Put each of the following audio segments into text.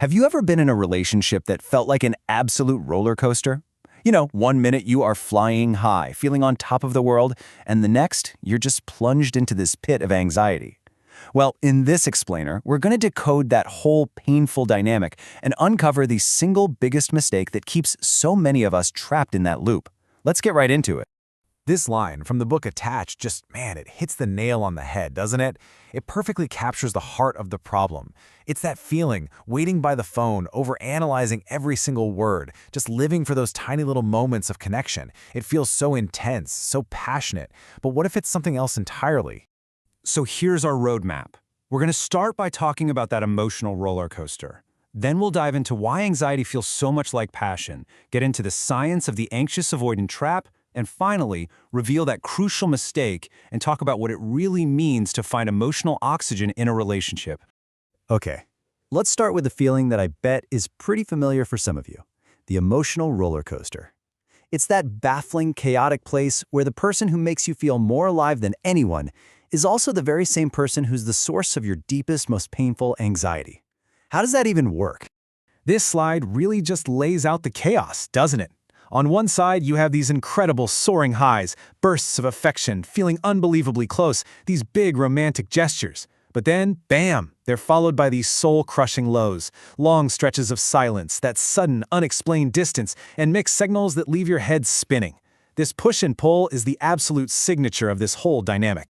Have you ever been in a relationship that felt like an absolute roller coaster? You know, one minute you are flying high, feeling on top of the world, and the next, you're just plunged into this pit of anxiety. Well, in this explainer, we're going to decode that whole painful dynamic and uncover the single biggest mistake that keeps so many of us trapped in that loop. Let's get right into it. This line from the book Attached man, it hits the nail on the head, doesn't it? It perfectly captures the heart of the problem. It's that feeling, waiting by the phone, overanalyzing every single word, just living for those tiny little moments of connection. It feels so intense, so passionate. But what if it's something else entirely? So here's our roadmap. We're going to start by talking about that emotional roller coaster. Then we'll dive into why anxiety feels so much like passion, get into the science of the anxious avoidant trap, and finally, reveal that crucial mistake and talk about what it really means to find emotional oxygen in a relationship. Okay, let's start with a feeling that I bet is pretty familiar for some of you, the emotional roller coaster. It's that baffling, chaotic place where the person who makes you feel more alive than anyone is also the very same person who's the source of your deepest, most painful anxiety. How does that even work? This slide really just lays out the chaos, doesn't it? On one side, you have these incredible soaring highs, bursts of affection, feeling unbelievably close, these big romantic gestures. But then, bam, they're followed by these soul-crushing lows, long stretches of silence, that sudden, unexplained distance, and mixed signals that leave your head spinning. This push and pull is the absolute signature of this whole dynamic.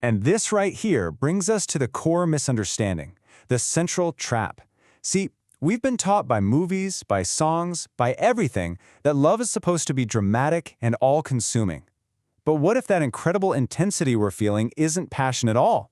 And this right here brings us to the core misunderstanding, the central trap. See, we've been taught by movies, by songs, by everything, that love is supposed to be dramatic and all-consuming. But what if that incredible intensity we're feeling isn't passion at all?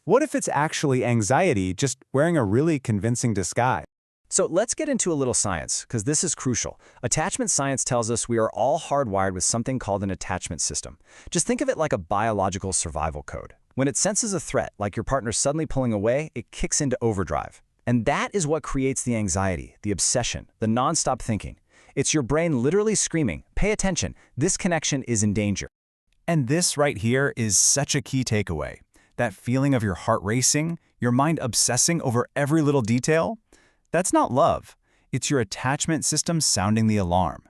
What if it's actually anxiety just wearing a really convincing disguise? So let's get into a little science, because this is crucial. Attachment science tells us we are all hardwired with something called an attachment system. Just think of it like a biological survival code. When it senses a threat, like your partner suddenly pulling away, it kicks into overdrive. And that is what creates the anxiety, the obsession, the nonstop thinking. It's your brain literally screaming, "Pay attention, this connection is in danger." And this right here is such a key takeaway. That feeling of your heart racing, your mind obsessing over every little detail, that's not love. It's your attachment system sounding the alarm.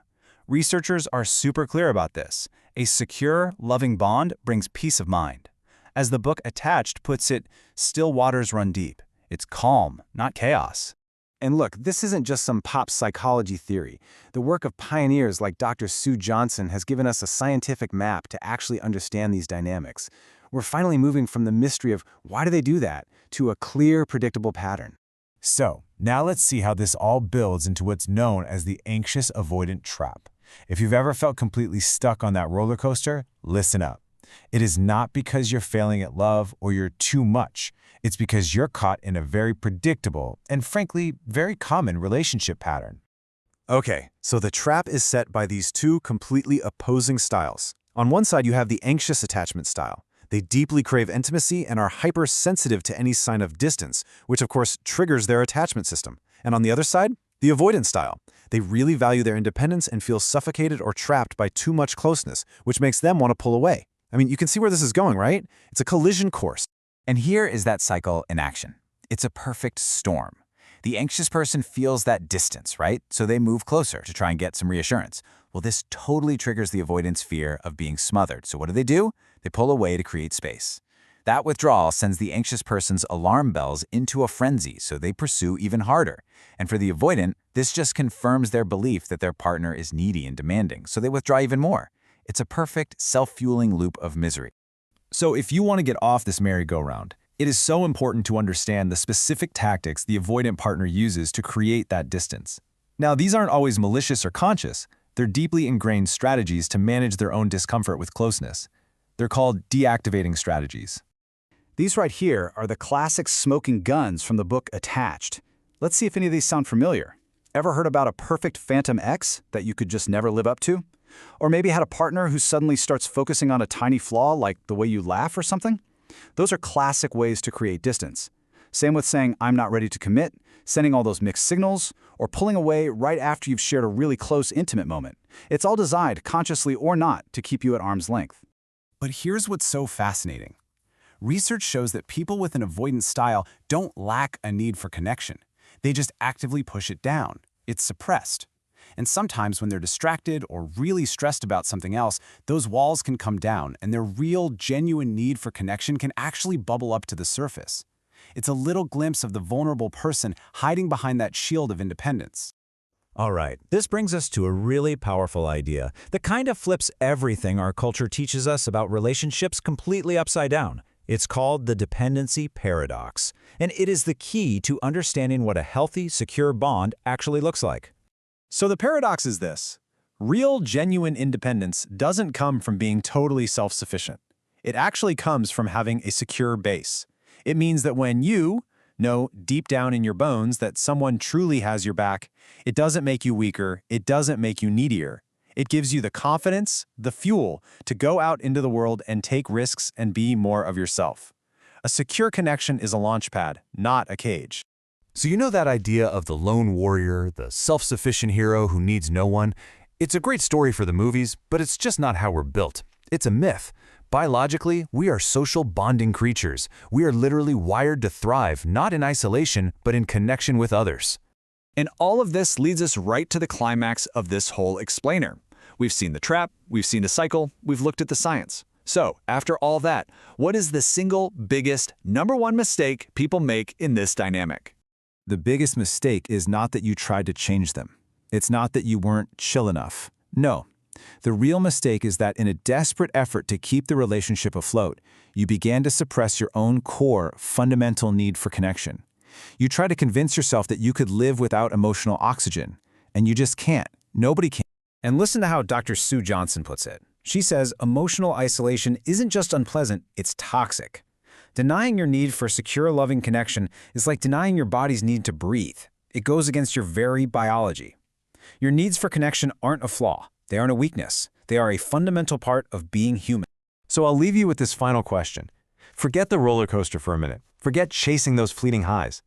Researchers are super clear about this. A secure, loving bond brings peace of mind. As the book Attached puts it, still waters run deep. It's calm, not chaos. And look, this isn't just some pop psychology theory. The work of pioneers like Dr. Sue Johnson has given us a scientific map to actually understand these dynamics. We're finally moving from the mystery of why do they do that to a clear, predictable pattern. So, now let's see how this all builds into what's known as the anxious avoidant trap. If you've ever felt completely stuck on that roller coaster, listen up. It is not because you're failing at love or you're too much. It's because you're caught in a very predictable and, frankly, very common relationship pattern. Okay, so the trap is set by these two completely opposing styles. On one side, you have the anxious attachment style. They deeply crave intimacy and are hypersensitive to any sign of distance, which of course triggers their attachment system. And on the other side, the avoidant style. They really value their independence and feel suffocated or trapped by too much closeness, which makes them want to pull away. I mean, you can see where this is going, right? It's a collision course. And here is that cycle in action. It's a perfect storm. The anxious person feels that distance, right? So they move closer to try and get some reassurance. Well, this totally triggers the avoidant's fear of being smothered. So what do? They pull away to create space. That withdrawal sends the anxious person's alarm bells into a frenzy, so they pursue even harder. And for the avoidant, this just confirms their belief that their partner is needy and demanding, so they withdraw even more. It's a perfect, self-fueling loop of misery. So if you want to get off this merry-go-round, it is so important to understand the specific tactics the avoidant partner uses to create that distance. Now, these aren't always malicious or conscious. They're deeply ingrained strategies to manage their own discomfort with closeness. They're called deactivating strategies. These right here are the classic smoking guns from the book Attached. Let's see if any of these sound familiar. Ever heard about a perfect phantom ex that you could just never live up to? Or maybe had a partner who suddenly starts focusing on a tiny flaw like the way you laugh or something? Those are classic ways to create distance. Same with saying, "I'm not ready to commit," sending all those mixed signals, or pulling away right after you've shared a really close, intimate moment. It's all designed, consciously or not, to keep you at arm's length. But here's what's so fascinating. Research shows that people with an avoidant style don't lack a need for connection. They just actively push it down. It's suppressed. And sometimes when they're distracted or really stressed about something else, those walls can come down and their real, genuine need for connection can actually bubble up to the surface. It's a little glimpse of the vulnerable person hiding behind that shield of independence. All right, this brings us to a really powerful idea that kind of flips everything our culture teaches us about relationships completely upside down. It's called the dependency paradox, and it is the key to understanding what a healthy, secure bond actually looks like. So the paradox is this. Real, genuine independence doesn't come from being totally self-sufficient. It actually comes from having a secure base. It means that when you know deep down in your bones that someone truly has your back, it doesn't make you weaker, it doesn't make you needier. It gives you the confidence, the fuel, to go out into the world and take risks and be more of yourself. A secure connection is a launch pad, not a cage. So you know that idea of the lone warrior, the self-sufficient hero who needs no one? It's a great story for the movies, but it's just not how we're built. It's a myth. Biologically, we are social bonding creatures. We are literally wired to thrive, not in isolation, but in connection with others. And all of this leads us right to the climax of this whole explainer. We've seen the trap, we've seen the cycle, we've looked at the science. So, after all that, what is the single biggest, #1 mistake people make in this dynamic? The biggest mistake is not that you tried to change them. It's not that you weren't chill enough. No. The real mistake is that in a desperate effort to keep the relationship afloat, you began to suppress your own core, fundamental need for connection. You try to convince yourself that you could live without emotional oxygen, and you just can't. Nobody can. And listen to how Dr. Sue Johnson puts it. She says emotional isolation isn't just unpleasant, it's toxic. Denying your need for secure, loving connection is like denying your body's need to breathe. It goes against your very biology. Your needs for connection aren't a flaw. They aren't a weakness. They are a fundamental part of being human. So I'll leave you with this final question. Forget the roller coaster for a minute. Forget chasing those fleeting highs.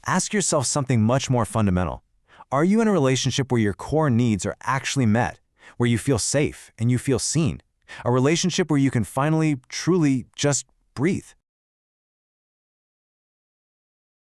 Ask yourself something much more fundamental. Are you in a relationship where your core needs are actually met, where you feel safe and you feel seen? A relationship where you can finally, truly just breathe?